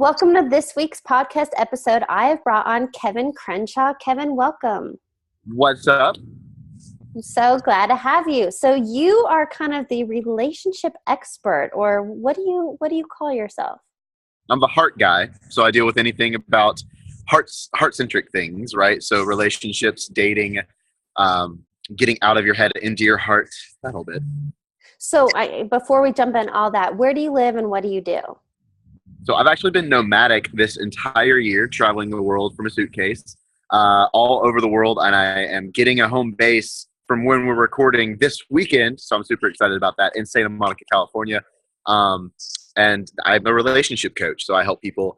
Welcome to this week's podcast episode. I have brought on Kevin Crenshaw. Kevin, welcome. What's up? I'm so glad to have you. So you are kind of the relationship expert, or what do you call yourself? I'm the heart guy, so I deal with anything about heart-centric things, right? So relationships, dating, getting out of your head into your heart, that whole bit. So before we jump in all that, where do you live and what do you do? So I've actually been nomadic this entire year, traveling the world from a suitcase, all over the world, and I am getting a home base from when we're recording this weekend, so I'm super excited about that, in Santa Monica, California. And I'm a relationship coach, so I help people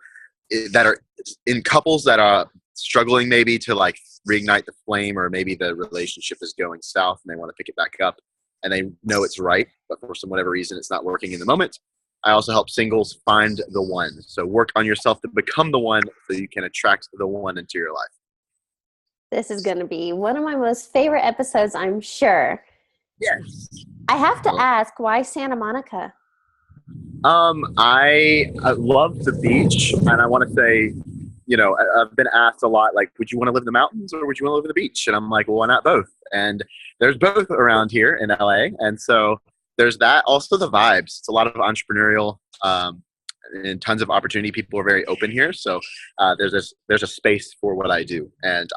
that are in couples that are struggling maybe to like reignite the flame, or maybe the relationship is going south and they want to pick it back up and they know it's right, but for some whatever reason it's not working in the moment. I also help singles find the one. So work on yourself to become the one so you can attract the one into your life. This is going to be one of my most favorite episodes, I'm sure. Yes. I have to ask, why Santa Monica? I love the beach, and I want to say, I've been asked a lot, like, would you want to live in the mountains or would you want to live in the beach? And I'm like, well, why not both? And there's both around here in LA. And so there's that. Also the vibes. It's a lot of entrepreneurial and tons of opportunity. People are very open here. So there's a space for what I do. And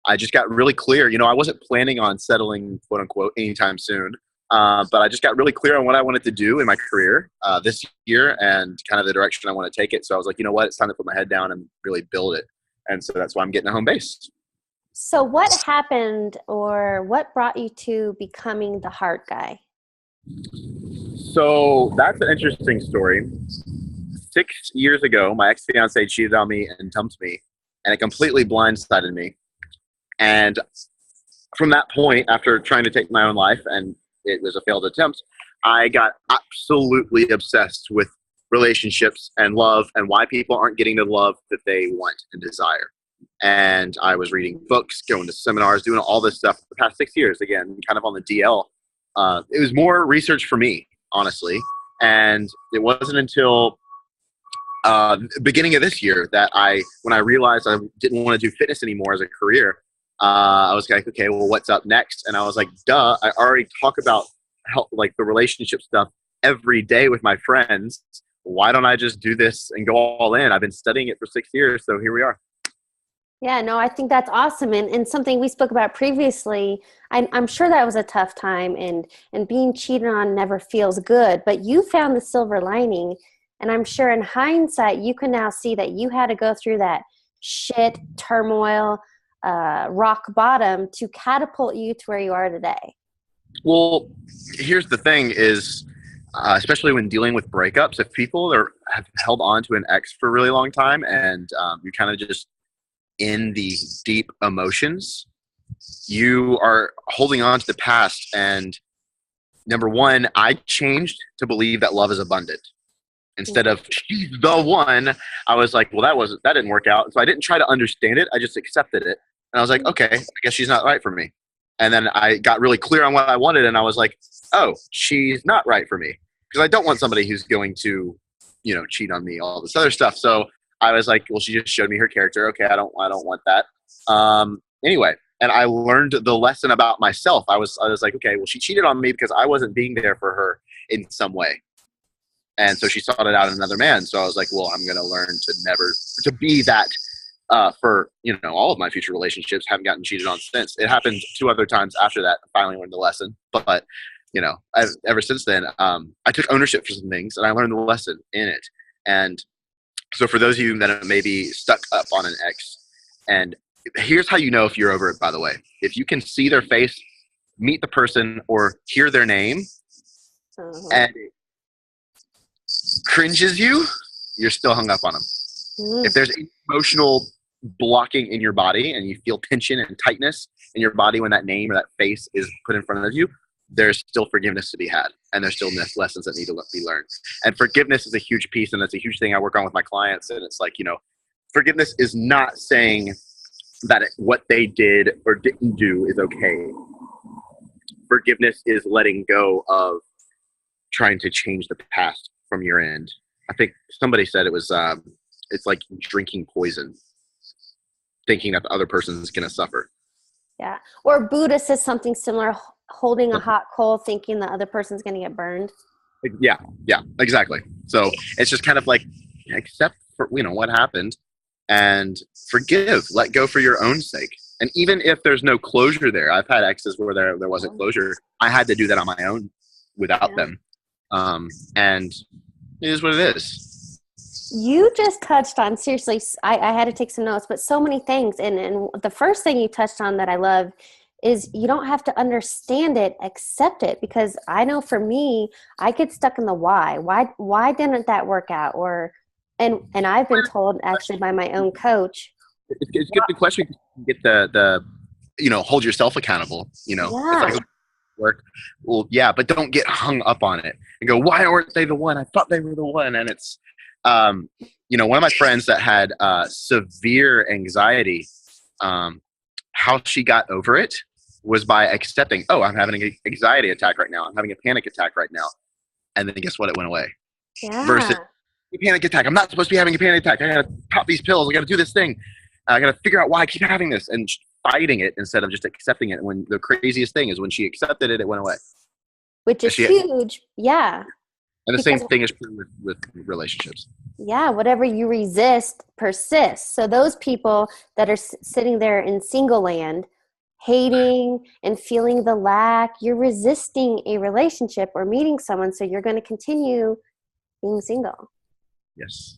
I just got really clear. I wasn't planning on settling, quote unquote, anytime soon. But I just got really clear on what I wanted to do in my career this year and kind of the direction I want to take it. So I was like, you know what? It's time to put my head down and really build it. And so that's why I'm getting a home base. So what happened, or what brought you to becoming the heart guy? So that's an interesting story. 6 years ago, my ex-fiance cheated on me and dumped me, and it completely blindsided me. And from that point, after trying to take my own life, and it was a failed attempt, I got absolutely obsessed with relationships and love and why people aren't getting the love that they want and desire. And I was reading books, going to seminars, doing all this stuff for the past 6 years, again, kind of on the DL. It was more research for me, honestly. And it wasn't until beginning of this year that when I realized I didn't want to do fitness anymore as a career, I was like, okay, well, what's up next? And I was like, duh, I already talk about like the relationship stuff every day with my friends. Why don't I just do this and go all in? I've been studying it for 6 years, so here we are. Yeah, no, I think that's awesome. And something we spoke about previously, I'm sure that was a tough time, and being cheated on never feels good, but you found the silver lining. And I'm sure in hindsight, you can now see that you had to go through that shit, turmoil, rock bottom to catapult you to where you are today. Well, here's the thing is, especially when dealing with breakups, if people have held on to an ex for a really long time and you're kind of just in the deep emotions, you are holding on to the past. And number one, I changed to believe that love is abundant. Instead of she's the one, I was like, well, that didn't work out. So I didn't try to understand it. I just accepted it. And I was like, okay, I guess she's not right for me. And then I got really clear on what I wanted. And I was like, oh, she's not right for me. Because I don't want somebody who's going to, cheat on me, all this other stuff. So I was like, well, she just showed me her character. Okay, I don't want that. Anyway, and I learned the lesson about myself. I was like, okay, well, she cheated on me because I wasn't being there for her in some way. And so she sought it out in another man. So I was like, well, I'm going to learn to be that for, all of my future relationships. Haven't gotten cheated on since. It happened 2 other times after that. I finally learned the lesson. But, ever since then, I took ownership for some things and I learned the lesson in it. And so for those of you that are maybe stuck up on an ex, and here's how you know if you're over it, by the way. If you can see their face, meet the person, or hear their name, and it cringes you, you're still hung up on them. If there's emotional blocking in your body and you feel tension and tightness in your body when that name or that face is put in front of you, there's still forgiveness to be had, and there's still lessons that need to be learned. And forgiveness is a huge piece, and that's a huge thing I work on with my clients. And it's like, forgiveness is not saying that what they did or didn't do is okay. Forgiveness is letting go of trying to change the past from your end. I think somebody said it was it's like drinking poison, thinking that the other person is going to suffer. Yeah. Or Buddha says something similar, holding a hot coal, thinking the other person's going to get burned. Yeah, yeah, exactly. So it's just kind of like accept for what happened and forgive, let go for your own sake. And even if there's no closure there, I've had exes where there wasn't closure. I had to do that on my own without them. And it is what it is. You just touched on, seriously, I had to take some notes, but so many things. And the first thing you touched on that I love is you don't have to understand it, accept it. Because I know for me, I get stuck in the why. Why didn't that work out? And I've been told actually by my own coach. It's a good question. Get the hold yourself accountable. It's like work. Well, yeah, but don't get hung up on it and go, why aren't they the one? I thought they were the one. And it's, one of my friends that had severe anxiety, how she got over it was by accepting, oh, I'm having an anxiety attack right now. I'm having a panic attack right now. And then guess what? It went away. Yeah. Versus a panic attack. I'm not supposed to be having a panic attack. I got to pop these pills. I got to do this thing. I got to figure out why I keep having this and fighting it instead of just accepting it. When the craziest thing is when she accepted it, it went away. Which is huge. Yeah. And the same thing is true with relationships. Yeah. Whatever you resist persists. So those people that are sitting there in single land, hating and feeling the lack, you're resisting a relationship or meeting someone. So you're going to continue being single. Yes.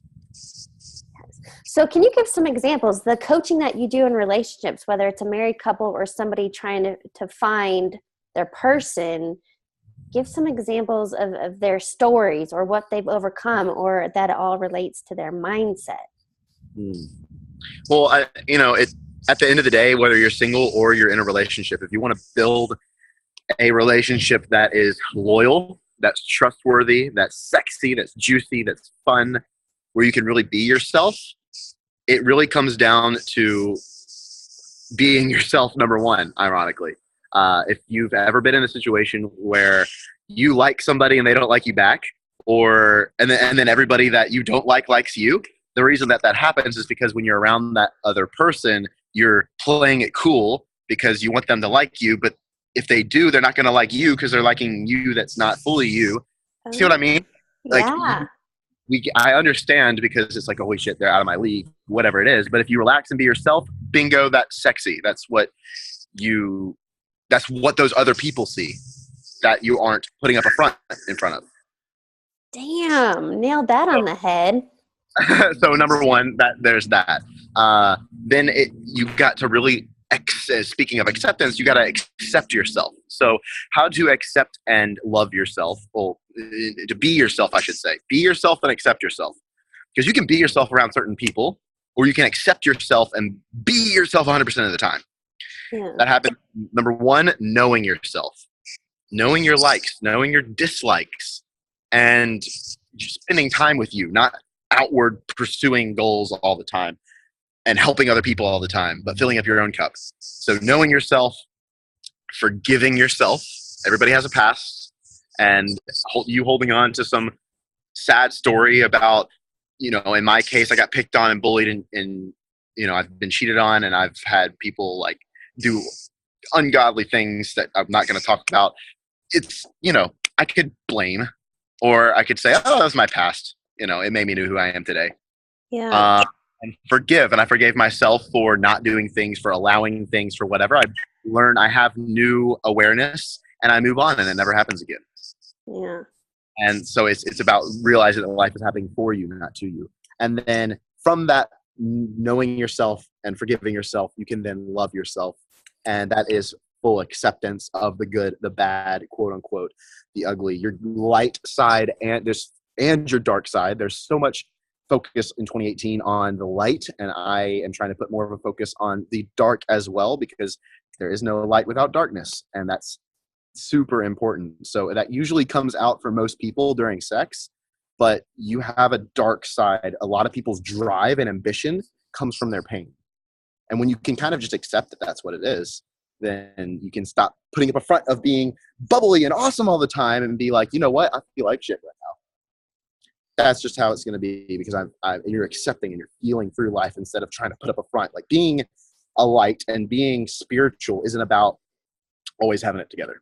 So can you give some examples, the coaching that you do in relationships, whether it's a married couple or somebody trying to find their person, give some examples of their stories or what they've overcome, or that it all relates to their mindset. Well, at the end of the day, whether you're single or you're in a relationship, if you want to build a relationship that is loyal, that's trustworthy, that's sexy, that's juicy, that's fun, where you can really be yourself, it really comes down to being yourself, number one, ironically. If you've ever been in a situation where you like somebody and they don't like you back, and then everybody that you don't like likes you, the reason that happens is because when you're around that other person, you're playing it cool because you want them to like you. But if they do, they're not going to like you because they're liking you that's not fully you. See what I mean? Yeah. I understand because it's like, holy shit, they're out of my league, whatever it is. But if you relax and be yourself, bingo, that's sexy. That's what those other people see that you aren't putting up a front in front of. Damn, nailed that on the head. So number one, there's that. Then you've got to really, speaking of acceptance, you got to accept yourself. So how to accept and love yourself? Well, to be yourself, I should say. Be yourself and accept yourself. Because you can be yourself around certain people, or you can accept yourself and be yourself 100% of the time. Yeah. That happens. Number one, knowing yourself. Knowing your likes, knowing your dislikes, and just spending time with you, not outward pursuing goals all the time and helping other people all the time, but filling up your own cup. So knowing yourself, forgiving yourself. Everybody has a past, and you holding on to some sad story about, in my case, I got picked on and bullied and I've been cheated on, and I've had people like do ungodly things that I'm not going to talk about. It's, I could blame, or I could say, oh, that was my past. It made me know who I am today. Yeah. And forgive. And I forgave myself for not doing things, for allowing things, for whatever. I have new awareness, and I move on, and it never happens again. Yeah. And so it's about realizing that life is happening for you, not to you. And then from that, knowing yourself and forgiving yourself, you can then love yourself. And that is full acceptance of the good, the bad, quote unquote, the ugly, your light side and your dark side. There's so much focus in 2018 on the light, and I am trying to put more of a focus on the dark as well, because there is no light without darkness, and that's super important. So that usually comes out for most people during sex, but you have a dark side. A lot of people's drive and ambition comes from their pain. And when you can kind of just accept that that's what it is, then you can stop putting up a front of being bubbly and awesome all the time and be like, you know what? I feel like shit right now. that's just how it's going to be, because you're accepting and you're feeling through life instead of trying to put up a front. Like being a light and being spiritual isn't about always having it together.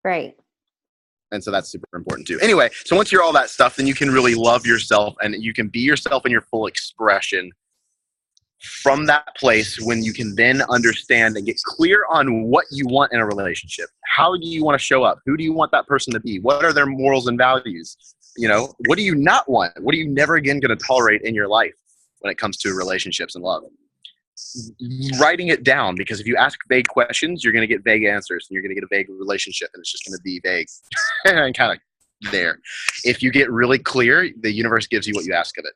Right. And so that's super important too. Anyway, so once you're all that stuff, then you can really love yourself and you can be yourself in your full expression from that place, when you can then understand and get clear on what you want in a relationship. How do you want to show up? Who do you want that person to be? What are their morals and values? You know, what do you not want? What are you never again going to tolerate in your life when it comes to relationships and love? Writing it down, because if you ask vague questions, you're going to get vague answers and you're going to get a vague relationship, and it's just going to be vague and kind of there. If you get really clear, the universe gives you what you ask of it.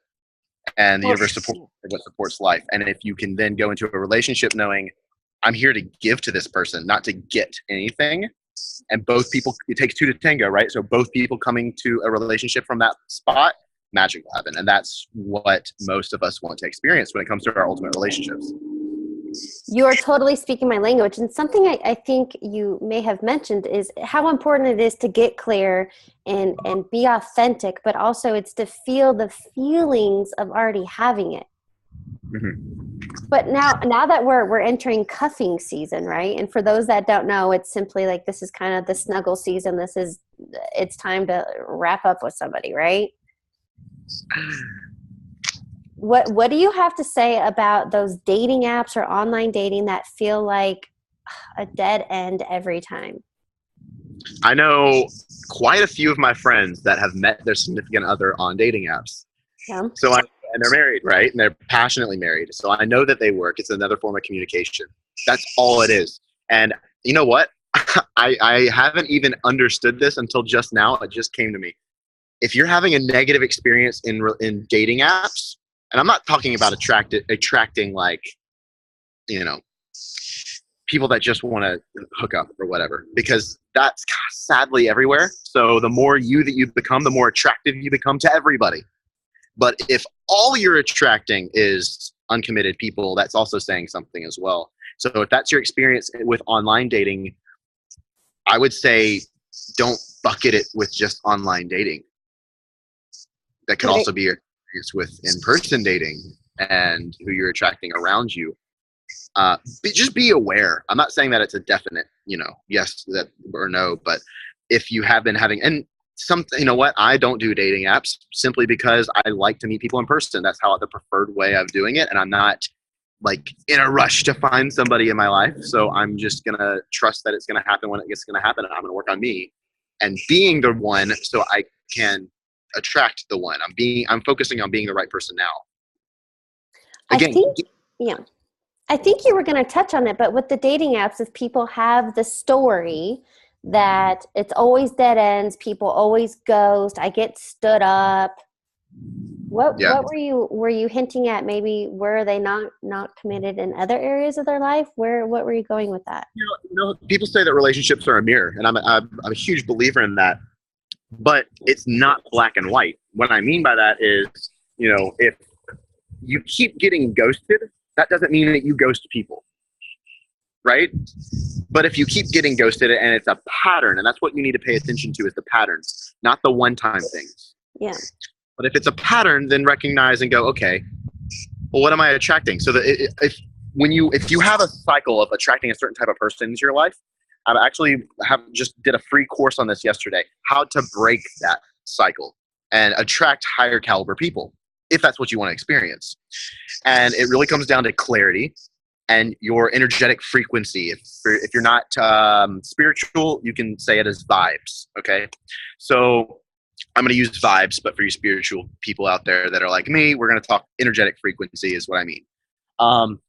And the universe supports life. And if you can then go into a relationship knowing, I'm here to give to this person, not to get anything. And both people, it takes two to tango, right? So both people coming to a relationship from that spot, magic will happen. And that's what most of us want to experience when it comes to our ultimate relationships. You are totally speaking my language. And something I think you may have mentioned is how important it is to get clear and be authentic, but also it's to feel the feelings of already having it. Mm-hmm. But now that we're entering cuffing season, right? And for those that don't know, it's simply like, this is kind of the snuggle season. It's time to wrap up with somebody, right? What do you have to say about those dating apps or online dating that feel like a dead end every time? I know quite a few of my friends that have met their significant other on dating apps. Yeah. And they're married, right? And they're passionately married. So I know that they work. It's another form of communication. That's all it is. And you know what? I haven't even understood this until just now. It just came to me. If you're having a negative experience in dating apps, and I'm not talking about attracting like, you know, people that just want to hook up or whatever, because that's sadly everywhere. So the more you that you become, the more attractive you become to everybody. But if all you're attracting is uncommitted people, that's also saying something as well. So if that's your experience with online dating, I would say don't bucket it with just online dating. That could also be your experience with in-person dating and who you're attracting around you. Just be aware. I'm not saying that it's a definite, yes that or no, but if you have been having, and something, you know what, I don't do dating apps simply because I like to meet people in person. That's how the preferred way of doing it. And I'm not like in a rush to find somebody in my life. So I'm just going to trust that it's going to happen when it's going to happen. And I'm going to work on me and being the one so I can attract the one. I'm focusing on being the right person now. Again, I think you were going to touch on it, but with the dating apps, if people have the story that it's always dead ends, people always ghost, I get stood up. What were you hinting at? Maybe were they not committed in other areas of their life? What were you going with that? People say that relationships are a mirror, and I'm a huge believer in that. But it's not black and white. What I mean by that is, if you keep getting ghosted, that doesn't mean that you ghost people, right? But if you keep getting ghosted and it's a pattern, and that's what you need to pay attention to is the patterns, not the one-time things. Yeah. But if it's a pattern, then recognize and go, okay, well, what am I attracting? So that if you have a cycle of attracting a certain type of person into your life, I actually just did a free course on this yesterday, how to break that cycle and attract higher caliber people, if that's what you want to experience. And it really comes down to clarity and your energetic frequency. If you're not spiritual, you can say it as vibes, okay? So I'm going to use vibes, but for you spiritual people out there that are like me, we're going to talk energetic frequency is what I mean.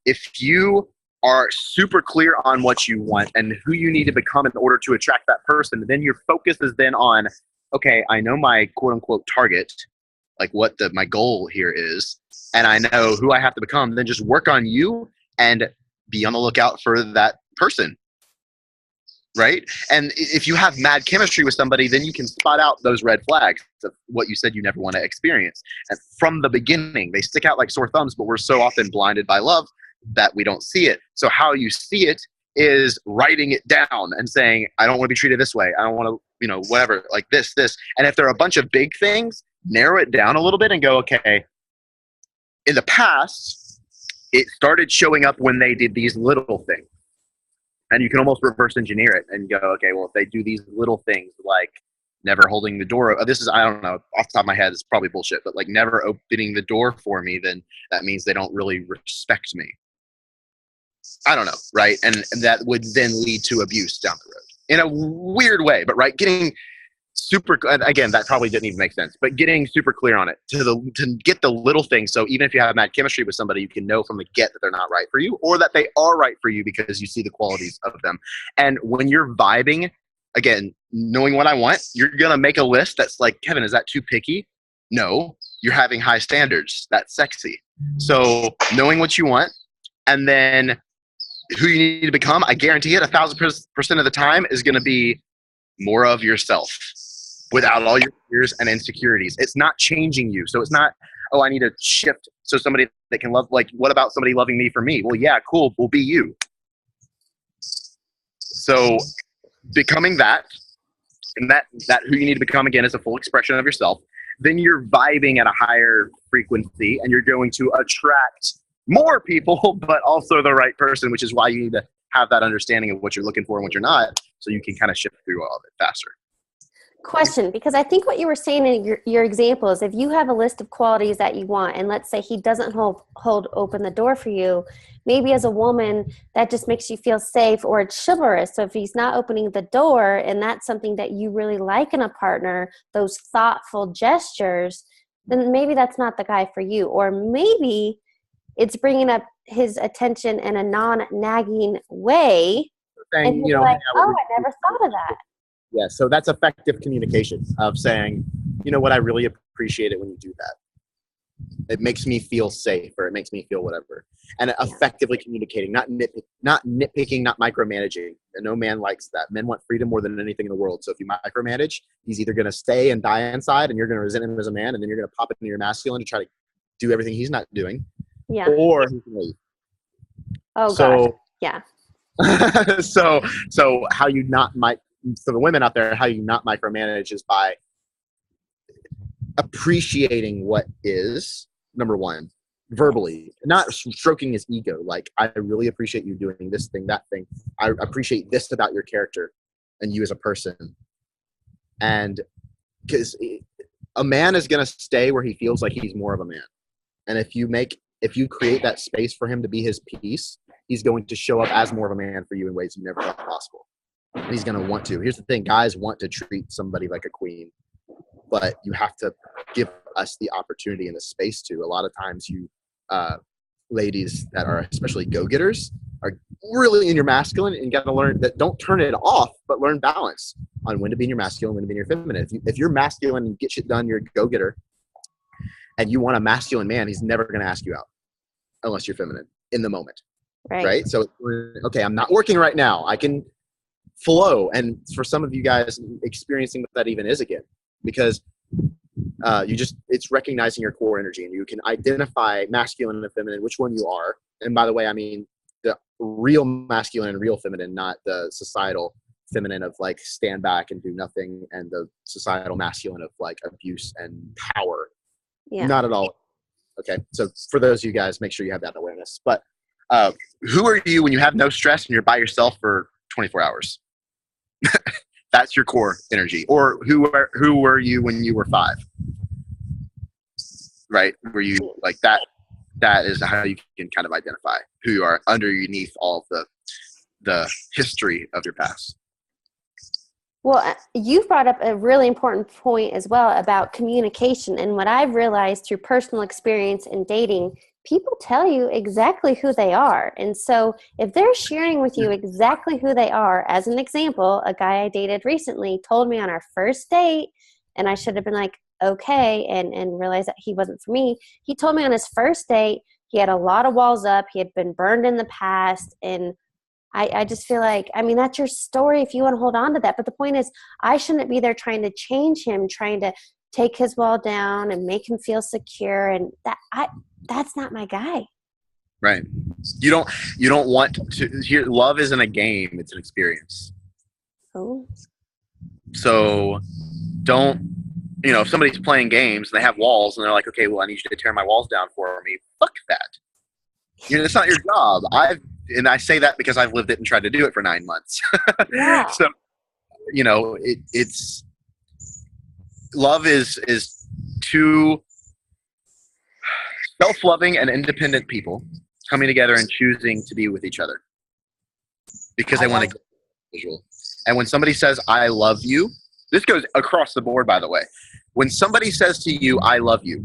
If you are super clear on what you want and who you need to become in order to attract that person, then your focus is then on, okay, I know my quote unquote target, like what my goal here is, and I know who I have to become, then just work on you and be on the lookout for that person, right? And if you have mad chemistry with somebody, then you can spot out those red flags of what you said you never want to experience. And from the beginning, they stick out like sore thumbs, but we're so often blinded by love that we don't see it. So how you see it is writing it down and saying, I don't want to be treated this way. I don't want to, whatever, like this. And if there are a bunch of big things, narrow it down a little bit and go, okay, in the past, it started showing up when they did these little things. And you can almost reverse engineer it and go, okay, well, if they do these little things like never holding the door, this is, I don't know, off the top of my head, it's probably bullshit, but like never opening the door for me, then that means they don't really respect me. I don't know, right? And that would then lead to abuse down the road in a weird way, but right, getting super, again, that probably didn't even make sense, but getting super clear on it to get the little things. So even if you have mad chemistry with somebody, you can know from the get that they're not right for you, or that they are right for you because you see the qualities of them. And when you're vibing, again, knowing what I want, you're going to make a list that's like, Kevin, is that too picky? No, you're having high standards. That's sexy. So knowing what you want, and then who you need to become, I guarantee it, 1,000% of the time is going to be more of yourself without all your fears and insecurities. It's not changing you. So it's not, oh, I need to shift so somebody that can love, like, what about somebody loving me for me? Well, yeah, cool. We'll be you. So becoming that, and that who you need to become, again, is a full expression of yourself. Then you're vibing at a higher frequency and you're going to attract more people, but also the right person, which is why you need to have that understanding of what you're looking for and what you're not, so you can kind of shift through all of it faster. Question, because I think what you were saying in your example is if you have a list of qualities that you want, and let's say he doesn't hold open the door for you, maybe as a woman that just makes you feel safe, or it's chivalrous. So if he's not opening the door and that's something that you really like in a partner, those thoughtful gestures, then maybe that's not the guy for you. Or maybe it's bringing up his attention in a non-nagging way, and you're like, oh, I never thought of that. Yeah, so that's effective communication of saying, you know what, I really appreciate it when you do that. It makes me feel safe, or it makes me feel whatever. And effectively communicating, not nitpicking, not micromanaging. And no man likes that. Men want freedom more than anything in the world. So if you micromanage, he's either going to stay and die inside, and you're going to resent him as a man, and then you're going to pop into your masculine to try to do everything he's not doing. Yeah. Or he can leave. Oh, gosh. Yeah. So how you not might. So the women out there, how you not micromanage is by appreciating what is, number one, verbally, not stroking his ego. Like, I really appreciate you doing this thing, that thing. I appreciate this about your character and you as a person. And because a man is going to stay where he feels like he's more of a man. And if you create that space for him to be his piece, he's going to show up as more of a man for you in ways you never thought possible. And he's going to want to. Here's the thing. Guys want to treat somebody like a queen, but you have to give us the opportunity and the space to. A lot of times you ladies that are especially go-getters are really in your masculine, and got to learn that. Don't turn it off, but learn balance on when to be in your masculine, when to be in your feminine. If you're masculine and get shit done, you're a go-getter, and you want a masculine man, he's never going to ask you out unless you're feminine in the moment. Right? So, okay, I'm not working right now. I can flow. And for some of you guys, experiencing what that even is again, because it's recognizing your core energy, and you can identify masculine and feminine, which one you are. And by the way, I mean the real masculine and real feminine, not the societal feminine of like stand back and do nothing, and the societal masculine of like abuse and power. Yeah. Not at all. Okay. So for those of you guys, make sure you have that awareness. But who are you when you have no stress and you're by yourself for 24 hours? That's your core energy. Or who were you when you were 5? Right? Were you like that? That is how you can kind of identify who you are underneath all of the history of your past. Well, you've brought up a really important point as well about communication. And what I've realized through personal experience in dating, people tell you exactly who they are. And so if they're sharing with you exactly who they are, as an example, a guy I dated recently told me on our first date, and I should have been like, okay, and realized that he wasn't for me. He told me on his first date, he had a lot of walls up. He had been burned in the past. And I just feel like, I mean, that's your story if you want to hold on to that. But the point is, I shouldn't be there trying to change him, trying to take his wall down and make him feel secure. And that's not my guy. Right. You don't want to hear, love isn't a game, it's an experience. Oh. So don't if somebody's playing games and they have walls and they're like, okay, well, I need you to tear my walls down for me. Fuck that. It's not your job. I say that because I've lived it and tried to do it for 9 months. Yeah. So, it's love is two self-loving and independent people coming together and choosing to be with each other because they want to get visual. And when somebody says, I love you, this goes across the board, by the way. When somebody says to you, I love you,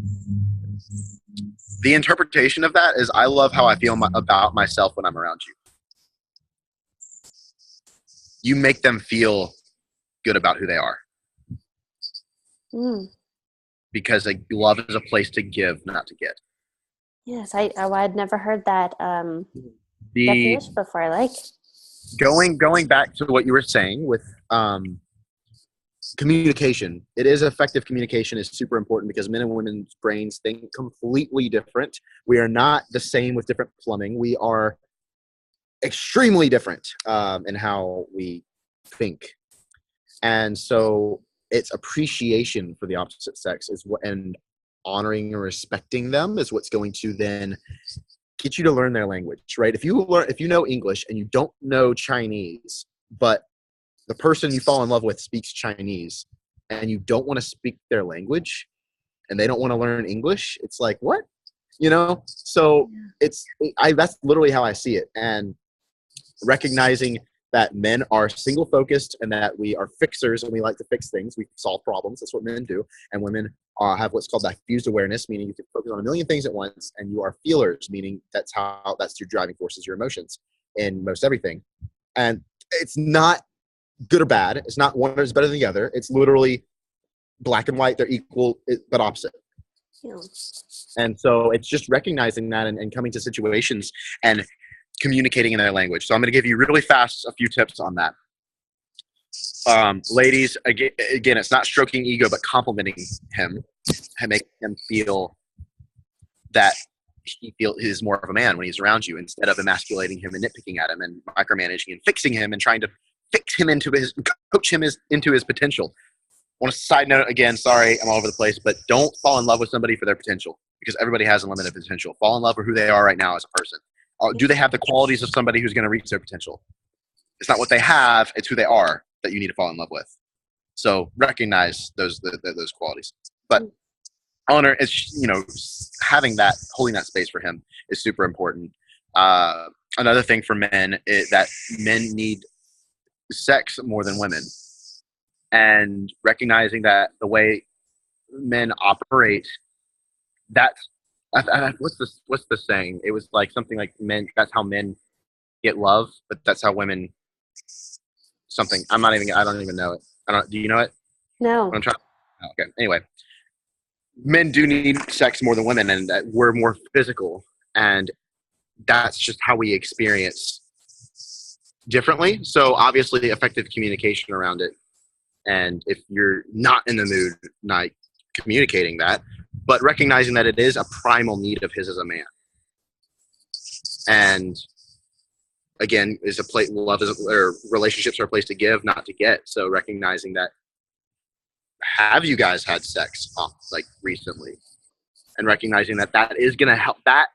the interpretation of that is I love how I feel about myself when I'm around you. You make them feel good about who they are. Because love is a place to give, not to get. Yes, I'd never heard that definition before. I like going back to what you were saying with communication. It is effective communication is super important because men and women's brains think completely different. We are not the same with different plumbing. We are extremely different in how we think. And so it's appreciation for the opposite sex and honoring and respecting them is what's going to then get you to learn their language, right? If you know English and you don't know Chinese, but the person you fall in love with speaks Chinese and you don't want to speak their language and they don't want to learn English, it's like, what? So that's literally how I see it. And recognizing that men are single focused and that we are fixers and we like to fix things. We solve problems. That's what men do. And women have what's called diffused awareness, meaning you can focus on a million things at once, and you are feelers, meaning that's your driving forces, your emotions in most everything. And it's not good or bad. It's not one is better than the other. It's literally black and white. They're equal, but opposite. Yeah. And so it's just recognizing that and coming to situations and communicating in their language. So I'm going to give you really fast a few tips on that. Ladies, again, it's not stroking ego, but complimenting him and making him feel that he is more of a man when he's around you, instead of emasculating him and nitpicking at him and micromanaging and fixing him and trying to coach him into his potential. I want to side note again, sorry, I'm all over the place, but don't fall in love with somebody for their potential, because everybody has unlimited potential. Fall in love for who they are right now as a person. Do they have the qualities of somebody who's going to reach their potential? It's not what they have, it's who they are that you need to fall in love with. So recognize those qualities. But honor is, holding that space for him is super important. Another thing for men is that men need sex more than women, and recognizing that the way men operate, that's what's the saying? It was like something like men. That's how men get love, but that's how women. Something. I don't even know it. Do you know it? No. I'm trying. Okay. Anyway, men do need sex more than women, and that we're more physical, and that's just how we experience differently. So obviously, effective communication around it. And if you're not in the mood, not communicating that, but recognizing that it is a primal need of his as a man. And again, relationships are a place to give, not to get. So recognizing that, have you guys had sex recently? And recognizing that is going to help, that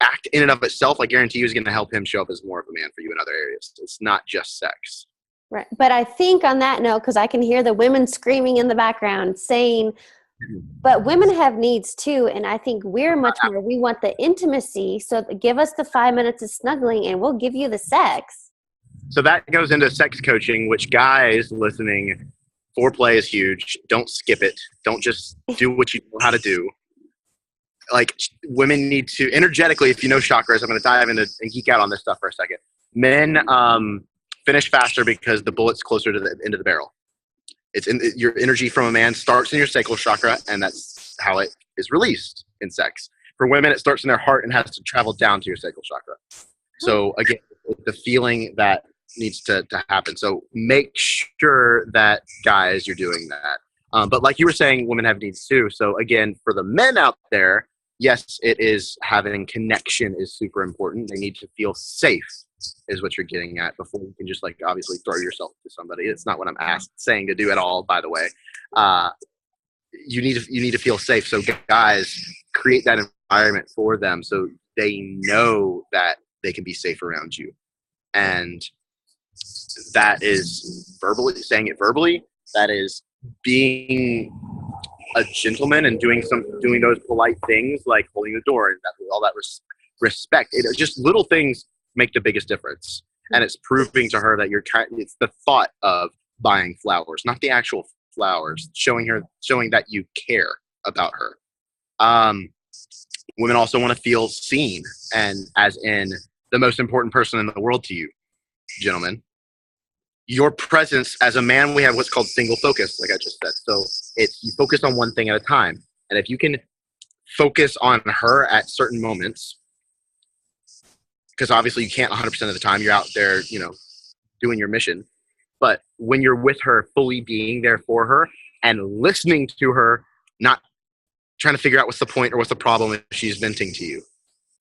act in and of itself, I guarantee you, is going to help him show up as more of a man for you in other areas. It's not just sex. Right. But I think on that note, because I can hear the women screaming in the background saying, but women have needs too. And I think we're much more, we want the intimacy. So give us the 5 minutes of snuggling and we'll give you the sex. So that goes into sex coaching, which, guys listening, foreplay is huge. Don't skip it. Don't just do what you know how to do. Like, women need to energetically, if you know chakras, I'm going to dive into and geek out on this stuff for a second. Men finish faster because the bullet's closer to the end of the barrel. Your energy from a man starts in your sacral chakra, and that's how it is released in sex. For women, it starts in their heart and has to travel down to your sacral chakra. So again, the feeling that needs to happen. So make sure that, guys, you're doing that. But like you were saying, women have needs too. So again, for the men out there, yes, it is, having connection is super important. They need to feel safe, is what you're getting at, before you can just obviously throw yourself to somebody. It's not what I'm saying to do at all, by the way. you need to feel safe. So guys, create that environment for them so they know that they can be safe around you. And that is saying it verbally. That is being a gentleman and doing those polite things like holding the door and all that respect. Just little things make the biggest difference. And it's proving to her that it's the thought of buying flowers, not the actual flowers, showing that you care about her. Women also want to feel seen, and as in the most important person in the world to you, gentlemen. Your presence as a man, we have what's called single focus, like I just said. So you focus on one thing at a time. And if you can focus on her at certain moments, because obviously you can't 100% of the time, you're out there, doing your mission. But when you're with her, fully being there for her and listening to her, not trying to figure out what's the point or what's the problem if she's venting to you.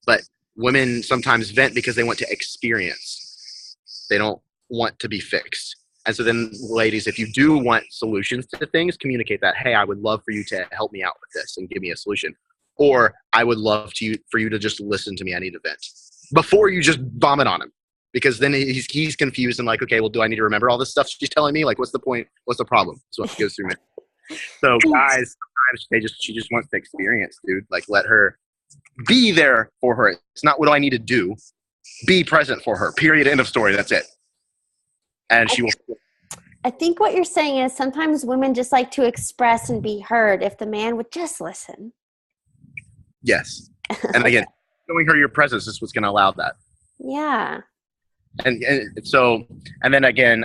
But women sometimes vent because they want to experience. They don't want to be fixed. And so then, ladies, if you do want solutions to things, communicate that. Hey, I would love for you to help me out with this and give me a solution. Or I would love for you to just listen to me. I need a vent. Before you just vomit on him. Because then he's confused and like, okay, well, do I need to remember all this stuff she's telling me? Like, what's the point? What's the problem? That's what goes through me. So guys, sometimes she just wants to experience, dude. Like, let her be there for her. It's not what do I need to do. Be present for her. Period. End of story. That's it. And she will. I think what you're saying is sometimes women just like to express and be heard if the man would just listen. Yes. And again, showing her your presence is what's going to allow that. Yeah. And then again,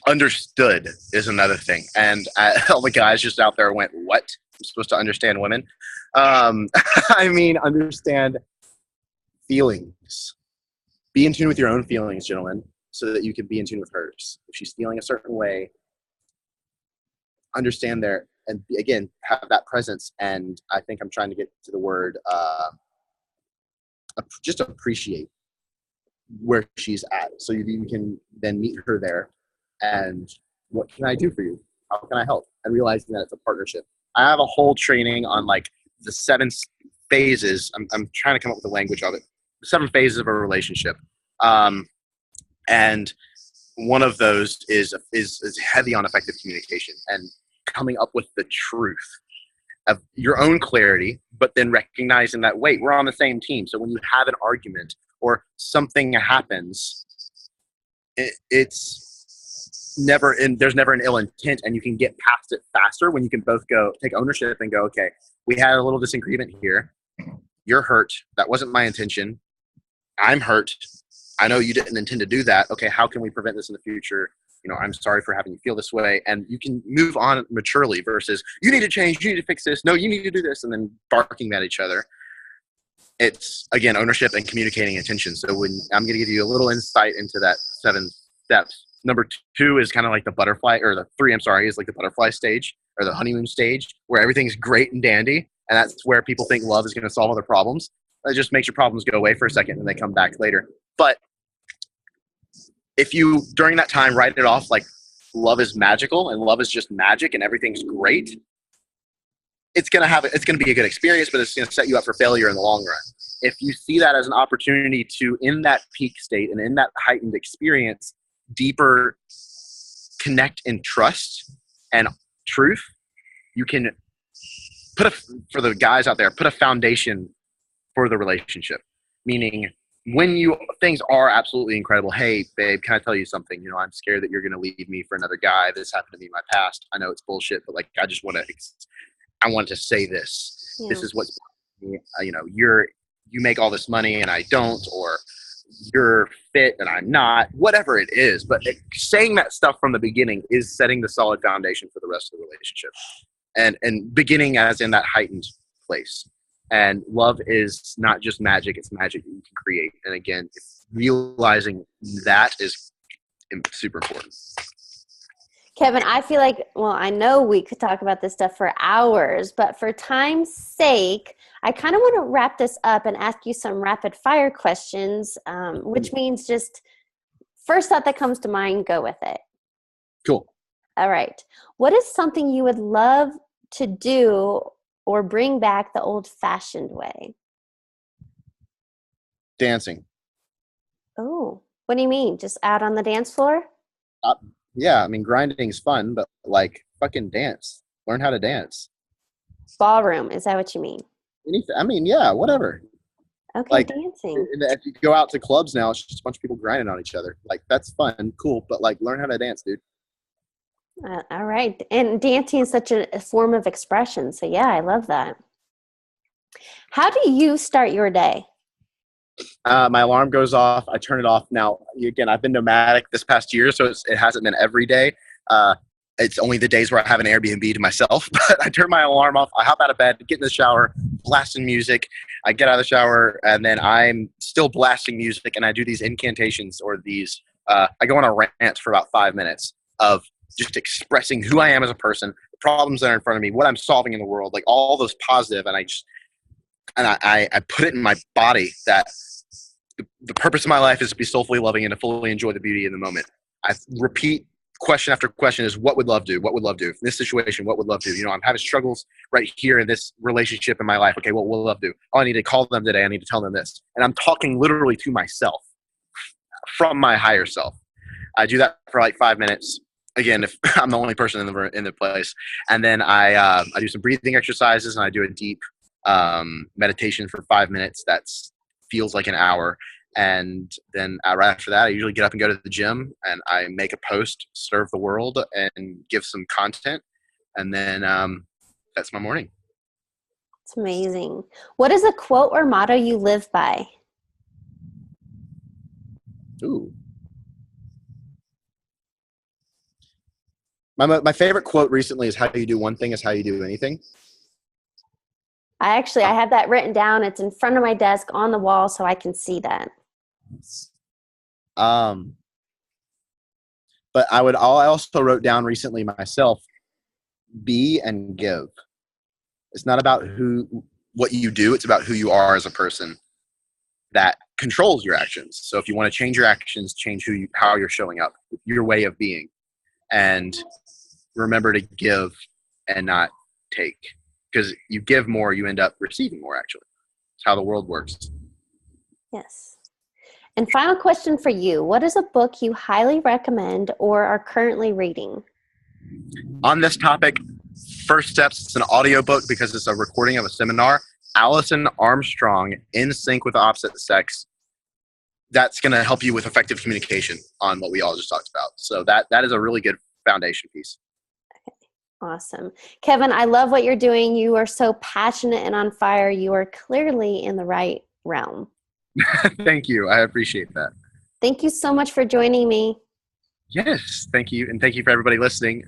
understood is another thing. And all the guys just out there went, what? I'm supposed to understand women? I mean, understand feelings. Be in tune with your own feelings, gentlemen, so that you can be in tune with hers. If she's feeling a certain way, understand there, and again, have that presence. And I think I'm trying to get to the word, just appreciate where she's at, so you can then meet her there. And what can I do for you? How can I help? And realizing that it's a partnership. I have a whole training on like the 7 phases. I'm trying to come up with the language of it. The 7 phases of a relationship. And one of those is heavy on effective communication and coming up with the truth of your own clarity, but then recognizing that, wait, we're on the same team. So when you have an argument or something happens, it's never there's never an ill intent, and you can get past it faster when you can both go take ownership and go, okay, we had a little disagreement here. You're hurt. That wasn't my intention. I'm hurt. I know you didn't intend to do that. Okay, how can we prevent this in the future? I'm sorry for having you feel this way. And you can move on maturely versus you need to change, you need to fix this. No, you need to do this. And then barking at each other. It's, again, ownership and communicating intention. So when I'm going to give you a little insight into that 7 steps. Number 2 is kind of like the butterfly, or the 3, is like the butterfly stage or the honeymoon stage where everything's great and dandy. And that's where people think love is going to solve all their problems. It just makes your problems go away for a second and they come back later. But if you, during that time, write it off like love is magical and love is just magic and everything's great, it's going to be a good experience, but it's going to set you up for failure in the long run. If you see that as an opportunity to, in that peak state and in that heightened experience, deeper connect in trust and truth, you can for the guys out there, put a foundation for the relationship. Meaning, when things are absolutely incredible, hey, babe, can I tell you something? I'm scared that you're going to leave me for another guy. This happened to me in my past. I know it's bullshit, but like, I want to say this. Yeah. This is what's, you make all this money and I don't, or you're fit and I'm not, whatever it is. But saying that stuff from the beginning is setting the solid foundation for the rest of the relationship. And beginning as in that heightened place. And love is not just magic, it's magic that you can create. And again, realizing that is super important. Kevin, I feel like, I know we could talk about this stuff for hours, but for time's sake, I kind of want to wrap this up and ask you some rapid fire questions, which means just first thought that comes to mind, go with it. Cool. All right. What is something you would love to do or bring back the old-fashioned way? Dancing. Oh, what do you mean? Just out on the dance floor? Uh, yeah, I mean, grinding's fun, but like fucking dance. Learn how to dance. Ballroom, is that what you mean? Anything. I mean, yeah, whatever. Okay, Like, dancing. if you go out to clubs now, it's just a bunch of people grinding on each other. Like, that's fun, cool, but like, learn how to dance, dude. All right. And dancing is such a form of expression. So, yeah, I love that. How do you start your day? My alarm goes off. I turn it off. Now, again, I've been nomadic this past year, so it hasn't been every day. Uh, it's only the days where I have an Airbnb to myself. But I turn my alarm off. I hop out of bed, get in the shower, blasting music. I get out of the shower, and then I'm still blasting music, and I do these incantations or these. I go on a rant for about 5 minutes of just expressing who I am as a person, the problems that are in front of me, what I'm solving in the world, like all those positive, and I put it in my body that the purpose of my life is to be soulfully loving and to fully enjoy the beauty in the moment. I repeat question after question is what would love do? What would love do? In this situation, what would love do? You know, I'm having struggles right here in this relationship in my life. Okay, what will love do? Oh, I need to call them today. I need to tell them this. And I'm talking literally to myself from my higher self. I do that for like 5 minutes. Again, if I'm the only person in the place, and then I do some breathing exercises and I do a deep meditation for 5 minutes. That's feels like an hour. And then right after that, I usually get up and go to the gym and I make a post, serve the world, and give some content. And then that's my morning. It's amazing. What is a quote or motto you live by? Ooh. My favorite quote recently is how you do one thing is how you do anything. I have that written down. It's in front of my desk on the wall so I can see that. But I also wrote down recently myself, be and give. It's not about what you do. It's about who you are as a person that controls your actions. So if you want to change your actions, change how you're showing up, your way of being, and remember to give and not take. Because you give more, you end up receiving more, actually. It's how the world works. Yes. And final question for you. What is a book you highly recommend or are currently reading? On this topic, First Steps, it's an audiobook because it's a recording of a seminar. Allison Armstrong, In Sync with the Opposite Sex. That's going to help you with effective communication on what we all just talked about. So that is a really good foundation piece. Awesome. Kevin, I love what you're doing. You are so passionate and on fire. You are clearly in the right realm. Thank you. I appreciate that. Thank you so much for joining me. Yes, thank you. And thank you for everybody listening.